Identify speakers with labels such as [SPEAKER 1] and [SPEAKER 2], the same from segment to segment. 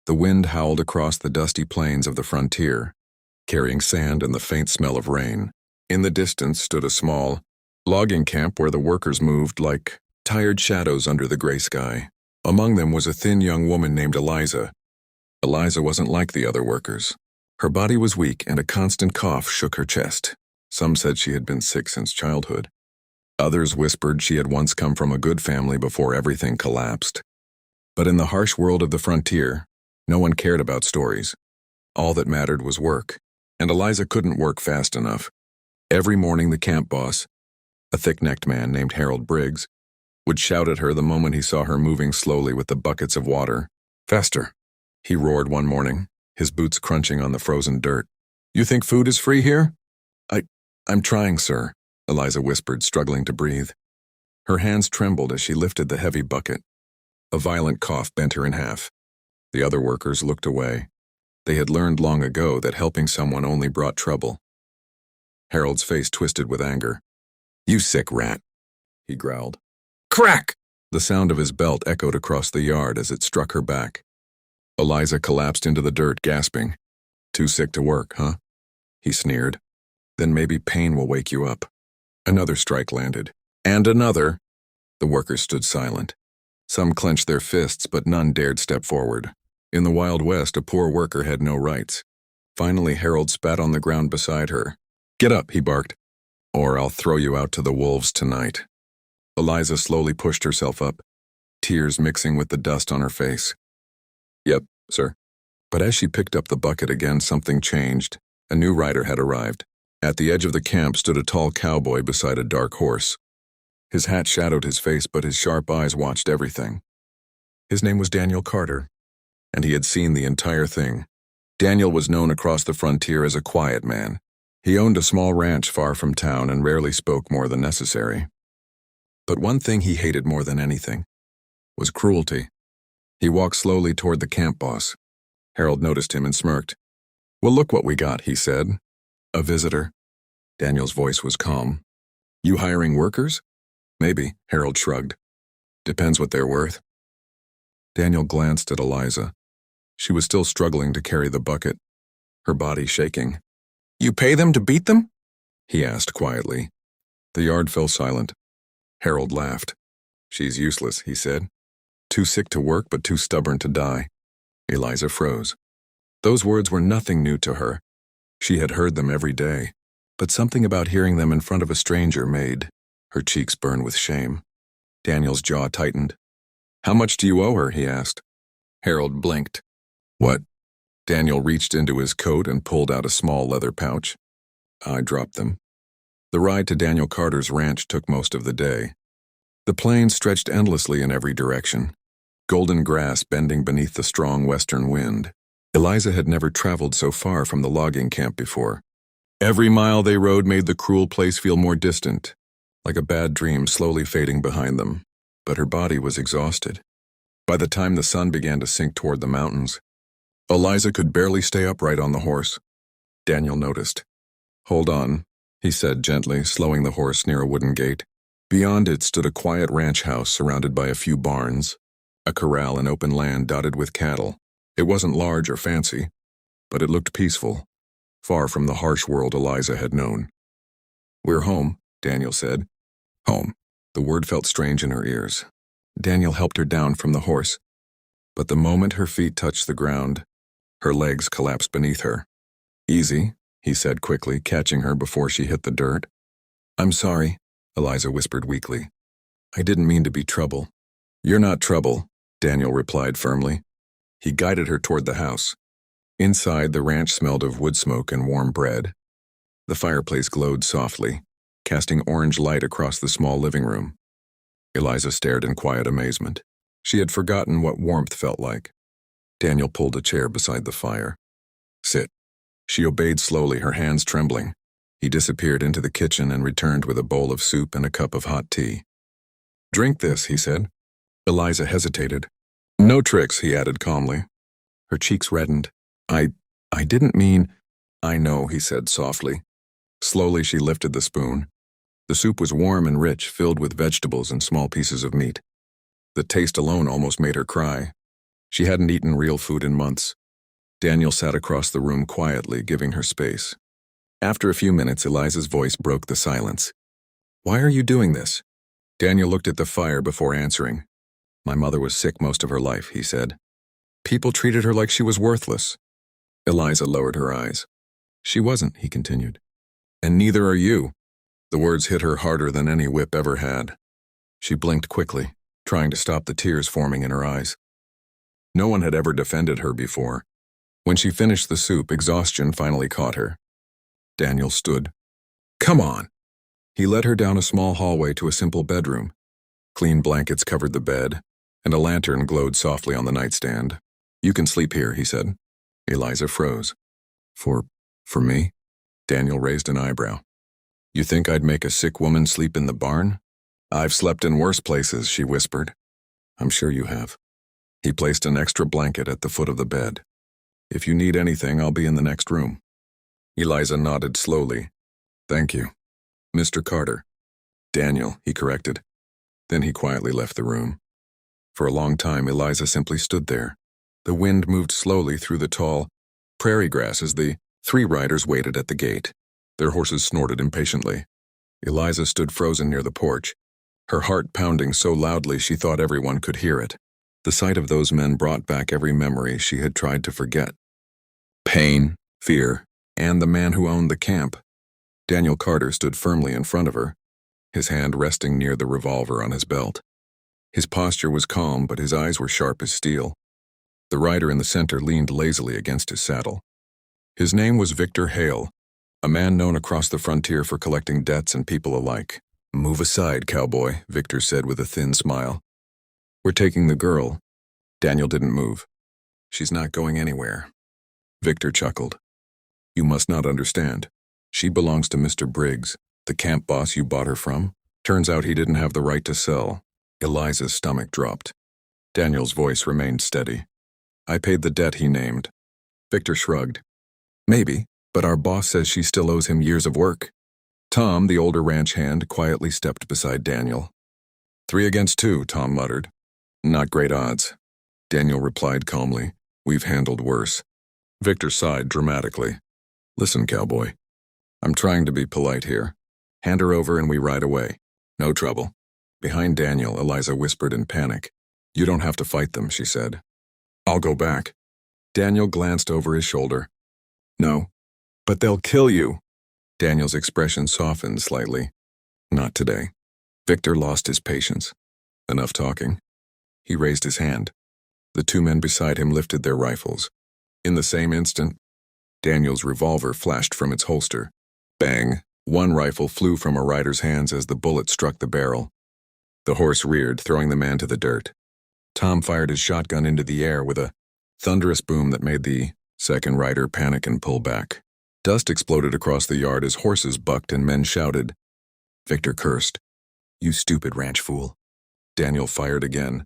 [SPEAKER 1] The wind howled across the dusty plains of the frontier, carrying sand and the faint smell of rain. In the distance stood a small logging camp where the workers moved like tired shadows under the gray sky. Among them was a thin young woman named Eliza. Eliza wasn't like the other workers. Her body was weak and a constant cough shook her chest. Some said she had been sick since childhood. Others whispered she had once come from a good family before everything collapsed. But in the harsh world of the frontier, no one cared about stories. All that mattered was work, and Eliza couldn't work fast enough. Every morning the camp boss, a thick-necked man named Harold Briggs, would shout at her the moment he saw her moving slowly with the buckets of water. "Faster," he roared one morning, his boots crunching on the frozen dirt. "You think food is free here?" I'm trying, sir," Eliza whispered, struggling to breathe. Her hands trembled as she lifted the heavy bucket. A violent cough bent her in half. The other workers looked away. They had learned long ago that helping someone only brought trouble. Harold's face twisted with anger. "You sick rat," he growled. "Crack!" The sound of his belt echoed across the yard as it struck her back. Eliza collapsed into the dirt, gasping. "Too sick to work, huh?" he sneered. "Then maybe pain will wake you up." Another strike landed. And another. The workers stood silent. Some clenched their fists, but none dared step forward. In the Wild West, a poor worker had no rights. Finally, Harold spat on the ground beside her. "Get up," he barked, "or I'll throw you out to the wolves tonight." Eliza slowly pushed herself up, tears mixing with the dust on her face. "Yep, sir." But as she picked up the bucket again, something changed. A new rider had arrived. At the edge of the camp stood a tall cowboy beside a dark horse. His hat shadowed his face, but his sharp eyes watched everything. His name was Daniel Carter, and he had seen the entire thing. Daniel was known across the frontier as a quiet man. He owned a small ranch far from town and rarely spoke more than necessary. But one thing he hated more than anything was cruelty. He walked slowly toward the camp boss. Harold noticed him and smirked. "Well, look what we got," he said. "A visitor." Daniel's voice was calm. "You hiring workers?" "Maybe," Harold shrugged. "Depends what they're worth." Daniel glanced at Eliza. She was still struggling to carry the bucket, her body shaking. "You pay them to beat them?" he asked quietly. The yard fell silent. Harold laughed. "She's useless," he said. "Too sick to work, but too stubborn to die." Eliza froze. Those words were nothing new to her. She had heard them every day, but something about hearing them in front of a stranger made her cheeks burn with shame. Daniel's jaw tightened. "How much do you owe her?" he asked. Harold blinked. "What?" Daniel reached into his coat and pulled out a small leather pouch. I dropped them. The ride to Daniel Carter's ranch took most of the day. The plains stretched endlessly in every direction, golden grass bending beneath the strong western wind. Eliza had never traveled so far from the logging camp before. Every mile they rode made the cruel place feel more distant, like a bad dream slowly fading behind them. But her body was exhausted. By the time the sun began to sink toward the mountains, Eliza could barely stay upright on the horse. Daniel noticed. "Hold on," he said gently, slowing the horse near a wooden gate. Beyond it stood a quiet ranch house surrounded by a few barns, a corral and open land dotted with cattle. It wasn't large or fancy, but it looked peaceful, far from the harsh world Eliza had known. "We're home," Daniel said. "Home." The word felt strange in her ears. Daniel helped her down from the horse, but the moment her feet touched the ground, her legs collapsed beneath her. "Easy," he said quickly, catching her before she hit the dirt. "I'm sorry," Eliza whispered weakly. "I didn't mean to be trouble." "You're not trouble," Daniel replied firmly. He guided her toward the house. Inside, the ranch smelled of wood smoke and warm bread. The fireplace glowed softly, casting orange light across the small living room. Eliza stared in quiet amazement. She had forgotten what warmth felt like. Daniel pulled a chair beside the fire. "Sit." She obeyed slowly, her hands trembling. He disappeared into the kitchen and returned with a bowl of soup and a cup of hot tea. "Drink this," he said. Eliza hesitated. "No tricks," he added calmly. Her cheeks reddened. I didn't mean—" "I know," he said softly. Slowly she lifted the spoon. The soup was warm and rich, filled with vegetables and small pieces of meat. The taste alone almost made her cry. She hadn't eaten real food in months. Daniel sat across the room quietly, giving her space. After a few minutes, Eliza's voice broke the silence. "Why are you doing this?" Daniel looked at the fire before answering. "My mother was sick most of her life," he said. "People treated her like she was worthless." Eliza lowered her eyes. "She wasn't," he continued. "And neither are you." The words hit her harder than any whip ever had. She blinked quickly, trying to stop the tears forming in her eyes. No one had ever defended her before. When she finished the soup, exhaustion finally caught her. Daniel stood. "Come on." He led her down a small hallway to a simple bedroom. Clean blankets covered the bed, and a lantern glowed softly on the nightstand. "You can sleep here," he said. Eliza froze. For me?" Daniel raised an eyebrow. "You think I'd make a sick woman sleep in the barn?" "I've slept in worse places," she whispered. "I'm sure you have." He placed an extra blanket at the foot of the bed. "If you need anything, I'll be in the next room." Eliza nodded slowly. "Thank you. Mr. Carter." "Daniel," he corrected. Then he quietly left the room. For a long time, Eliza simply stood there. The wind moved slowly through the tall prairie grass as the 3 riders waited at the gate. Their horses snorted impatiently. Eliza stood frozen near the porch, her heart pounding so loudly she thought everyone could hear it. The sight of those men brought back every memory she had tried to forget. Pain, fear, and the man who owned the camp. Daniel Carter stood firmly in front of her, his hand resting near the revolver on his belt. His posture was calm, but his eyes were sharp as steel. The rider in the center leaned lazily against his saddle. His name was Victor Hale, a man known across the frontier for collecting debts and people alike. "Move aside, cowboy," Victor said with a thin smile. "We're taking the girl." Daniel didn't move. "She's not going anywhere." Victor chuckled. "You must not understand. She belongs to Mr. Briggs, the camp boss you bought her from. Turns out he didn't have the right to sell." Eliza's stomach dropped. Daniel's voice remained steady. "I paid the debt he named." Victor shrugged. "Maybe, but our boss says she still owes him years of work." Tom, the older ranch hand, quietly stepped beside Daniel. 3 against 2, Tom muttered. "Not great odds." Daniel replied calmly, "We've handled worse." Victor sighed dramatically. "Listen, cowboy. I'm trying to be polite here. Hand her over and we ride away. No trouble." Behind Daniel, Eliza whispered in panic. "You don't have to fight them," she said. "I'll go back." Daniel glanced over his shoulder. "No." "But they'll kill you." Daniel's expression softened slightly. "Not today." Victor lost his patience. "Enough talking." He raised his hand. The 2 men beside him lifted their rifles. In the same instant, Daniel's revolver flashed from its holster. Bang! One rifle flew from a rider's hands as the bullet struck the barrel. The horse reared, throwing the man to the dirt. Tom fired his shotgun into the air with a thunderous boom that made the second rider panic and pull back. Dust exploded across the yard as horses bucked and men shouted. Victor cursed. "You stupid ranch fool." Daniel fired again.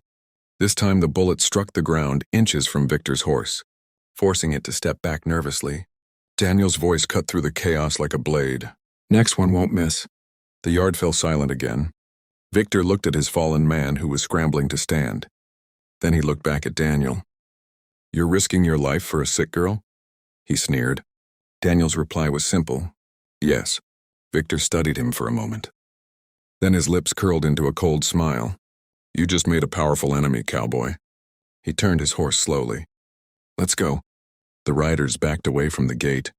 [SPEAKER 1] This time the bullet struck the ground inches from Victor's horse, forcing it to step back nervously. Daniel's voice cut through the chaos like a blade. "Next one won't miss." The yard fell silent again. Victor looked at his fallen man who was scrambling to stand. Then he looked back at Daniel. "You're risking your life for a sick girl?" He sneered. Daniel's reply was simple. "Yes." Victor studied him for a moment. Then his lips curled into a cold smile. "You just made a powerful enemy, cowboy." He turned his horse slowly. "Let's go." The riders backed away from the gate,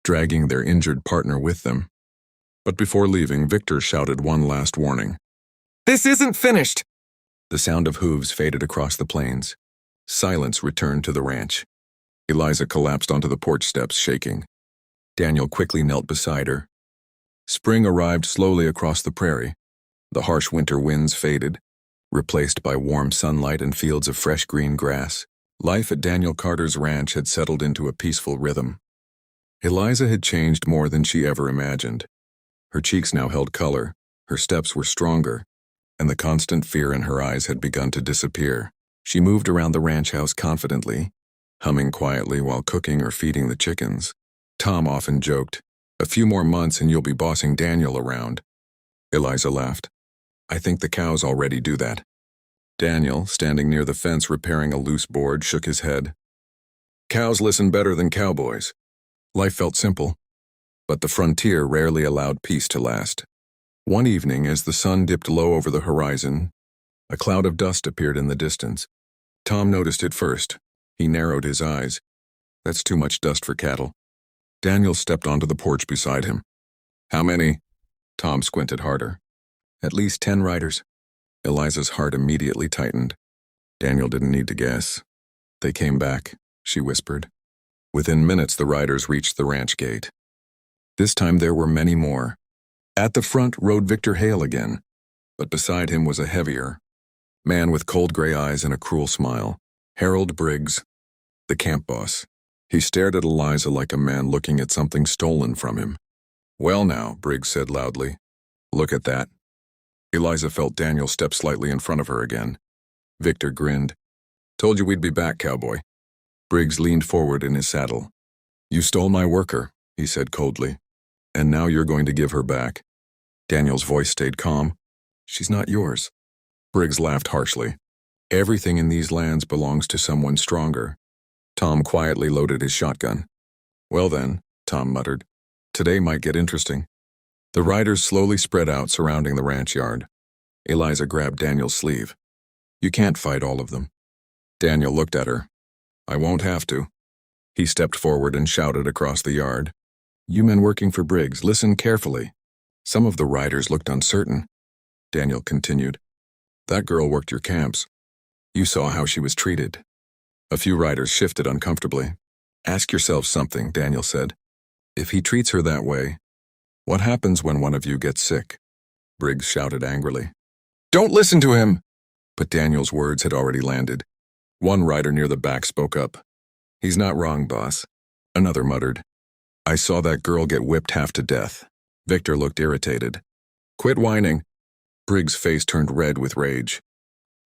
[SPEAKER 1] dragging their injured partner with them. But before leaving, Victor shouted one last warning. "This isn't finished!" The sound of hooves faded across the plains. Silence returned to the ranch. Eliza collapsed onto the porch steps, shaking. Daniel quickly knelt beside her. Spring arrived slowly across the prairie. The harsh winter winds faded, replaced by warm sunlight and fields of fresh green grass. Life at Daniel Carter's ranch had settled into a peaceful rhythm. Eliza had changed more than she ever imagined. Her cheeks now held color, her steps were stronger, and the constant fear in her eyes had begun to disappear. She moved around the ranch house confidently, humming quietly while cooking or feeding the chickens. Tom often joked, "A few more months and you'll be bossing Daniel around." Eliza laughed. "I think the cows already do that." Daniel, standing near the fence repairing a loose board, shook his head. Cows listen better than cowboys. Life felt simple, but the frontier rarely allowed peace to last. One evening, as the sun dipped low over the horizon, a cloud of dust appeared in the distance. Tom noticed it first. He narrowed his eyes. That's too much dust for cattle. Daniel stepped onto the porch beside him. How many? Tom squinted harder. At least 10 riders. Eliza's heart immediately tightened. Daniel didn't need to guess. They came back, she whispered. Within minutes, the riders reached the ranch gate. This time there were many more. At the front rode Victor Hale again, but beside him was a heavier man with cold gray eyes and a cruel smile. Harold Briggs, the camp boss. He stared at Eliza like a man looking at something stolen from him. Well now, Briggs said loudly. Look at that. Eliza felt Daniel step slightly in front of her again. Victor grinned. Told you we'd be back, cowboy. Briggs leaned forward in his saddle. You stole my worker, he said coldly. And now you're going to give her back. Daniel's voice stayed calm. She's not yours. Briggs laughed harshly. Everything in these lands belongs to someone stronger. Tom quietly loaded his shotgun. Well then, Tom muttered. Today might get interesting. The riders slowly spread out surrounding the ranch yard. Eliza grabbed Daniel's sleeve. You can't fight all of them. Daniel looked at her. I won't have to. He stepped forward and shouted across the yard. You men working for Briggs, listen carefully. Some of the riders looked uncertain. Daniel continued. That girl worked your camps. You saw how she was treated. A few riders shifted uncomfortably. Ask yourself something, Daniel said. If he treats her that way, what happens when one of you gets sick? Briggs shouted angrily. Don't listen to him! But Daniel's words had already landed. One rider near the back spoke up. He's not wrong, boss. Another muttered. I saw that girl get whipped half to death. Victor looked irritated. Quit whining. Briggs' face turned red with rage.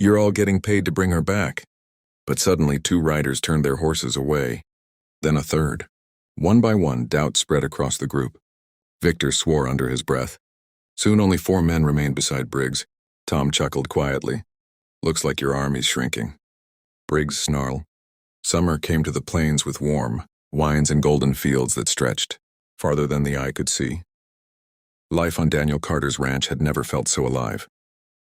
[SPEAKER 1] You're all getting paid to bring her back. But suddenly 2 riders turned their horses away. Then a third. One by one, doubt spread across the group. Victor swore under his breath. Soon only 4 men remained beside Briggs. Tom chuckled quietly. Looks like your army's shrinking. Briggs snarled. Summer came to the plains with warm wines and golden fields that stretched farther than the eye could see. Life on Daniel Carter's ranch had never felt so alive.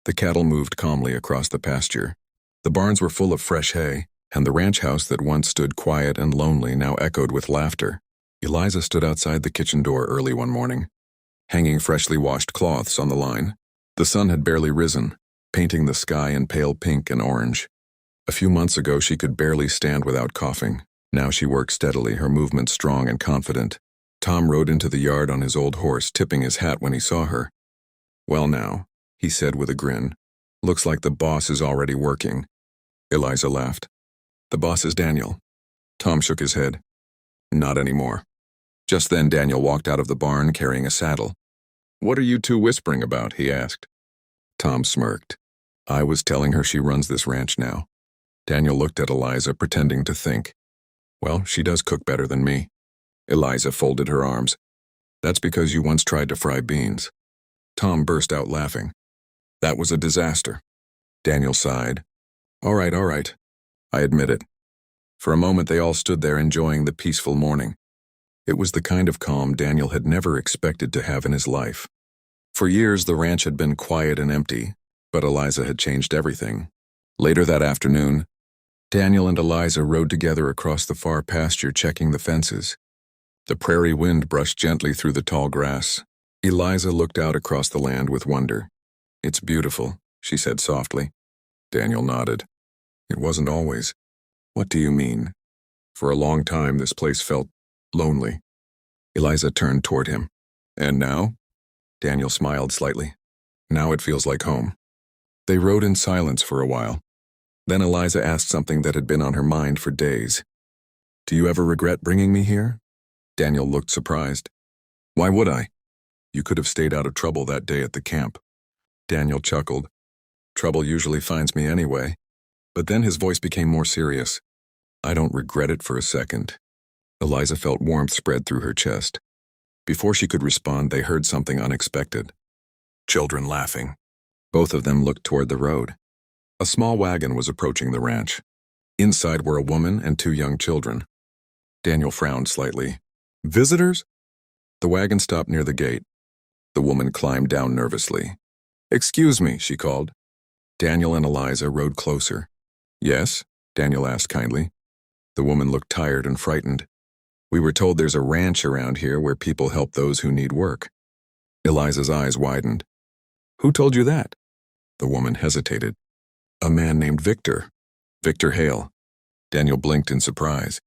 [SPEAKER 1] The cattle moved calmly across the pasture. The barns were full of fresh hay, and the ranch house that once stood quiet and lonely now echoed with laughter. Eliza stood outside the kitchen door early one morning, hanging freshly washed cloths on the line. The sun had barely risen, painting the sky in pale pink and orange. A few months ago she could barely stand without coughing. Now she worked steadily, her movements strong and confident. Tom rode into the yard on his old horse, tipping his hat when he saw her. Well now, he said with a grin. Looks like the boss is already working. Eliza laughed. The boss is Daniel. Tom shook his head. Not anymore. Just then Daniel walked out of the barn carrying a saddle. What are you 2 whispering about? He asked. Tom smirked. I was telling her she runs this ranch now. Daniel looked at Eliza, pretending to think. Well, she does cook better than me. Eliza folded her arms. That's because you once tried to fry beans. Tom burst out laughing. That was a disaster. Daniel sighed. All right. I admit it. For a moment they all stood there enjoying the peaceful morning. It was the kind of calm Daniel had never expected to have in his life. For years the ranch had been quiet and empty, but Eliza had changed everything. Later that afternoon, Daniel and Eliza rode together across the far pasture, checking the fences. The prairie wind brushed gently through the tall grass. Eliza looked out across the land with wonder. It's beautiful, she said softly. Daniel nodded. It wasn't always. What do you mean? For a long time this place felt lonely. Eliza turned toward him. And now? Daniel smiled slightly. Now it feels like home. They rode in silence for a while. Then Eliza asked something that had been on her mind for days. Do you ever regret bringing me here? Daniel looked surprised. Why would I? You could have stayed out of trouble that day at the camp. Daniel chuckled. Trouble usually finds me anyway. But then his voice became more serious. I don't regret it for a second. Eliza felt warmth spread through her chest. Before she could respond, they heard something unexpected. Children laughing. Both of them looked toward the road. A small wagon was approaching the ranch. Inside were a woman and two young children. Daniel frowned slightly. Visitors? The wagon stopped near the gate. The woman climbed down nervously. Excuse me, she called. Daniel and Eliza rode closer. Yes? Daniel asked kindly. The woman looked tired and frightened. We were told there's a ranch around here where people help those who need work. Eliza's eyes widened. Who told you that? The woman hesitated. A man named Victor. Victor Hale. Daniel blinked in surprise.